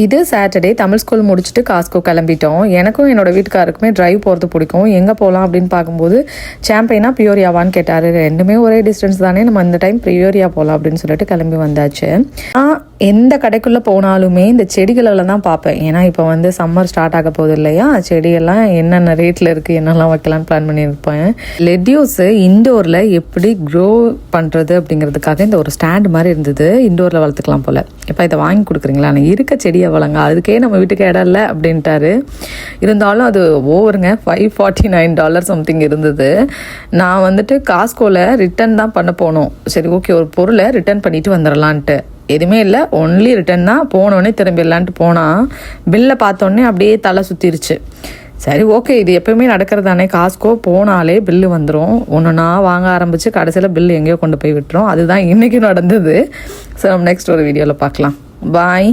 இது Saturday Tamil school முடிச்சுட்டு Costco கிளம்பிட்டோம். எனக்கும் என்னோட வீட்டுக்காருக்குமே டிரைவ் போகிறது பிடிக்கும். எங்கே போகலாம் அப்படின்னு பார்க்கும்போது சாம்பியனா பியோரியாவான்னு கேட்டார். ரெண்டுமே ஒரே டிஸ்டன்ஸ் தானே, நம்ம இந்த டைம் பியோரியா போகலாம் அப்படின்னு சொல்லிட்டு கிளம்பி வந்தாச்சு. எந்த கடைக்குள்ளே போனாலுமே இந்த செடிகளெல்லாம் தான் பார்ப்பேன். ஏன்னா இப்போ வந்து சம்மர் ஸ்டார்ட் ஆக போகுது இல்லையா, செடியெல்லாம் என்னென்ன ரேட்டில் இருக்குது, என்னெல்லாம் வைக்கலான்னு பிளான் பண்ணியிருப்பேன். லெட்யூஸு இண்டோரில் எப்படி க்ரோ பண்ணுறது அப்படிங்கிறதுக்காக இந்த ஒரு ஸ்டாண்ட் மாதிரி இருந்தது. இண்டோரில் வளர்த்துக்கலாம் போல். இப்போ இதை வாங்கி கொடுக்குறீங்களா, நான் இருக்க செடியை வளங்க, அதுக்கே நம்ம வீட்டுக்கு இடம் இல்லை அப்படின்ட்டாரு. இருந்தாலும் அது ஓவருங்க, $549 சம்திங் இருந்தது. நான் வந்துட்டு காஸ்கோவில் ரிட்டர்ன் தான் பண்ண போனோம். சரி ஓகே, ஒரு பொருளை ரிட்டர்ன் பண்ணிட்டு வந்துடலான்ட்டு. எதுவுமே இல்லை, ஒன்லி ரிட்டன் தான். போனோடனே திரும்பிடலான்ட்டு போனால் பில்லை பார்த்தோன்னே அப்படியே தலை சுற்றிருச்சு. சரி ஓகே, இது எப்பவுமே நடக்கிறது தானே, காஸ்கோ போனாலே பில்லு வந்துடும். ஒன்றுனா வாங்க ஆரம்பித்து கடைசியில் பில்லு எங்கேயோ கொண்டு போய் விட்டுரும். அதுதான் இன்றைக்கி நடந்தது. ஸோ நம்ம நெக்ஸ்ட் ஒரு வீடியோவில் பார்க்கலாம். பாய்.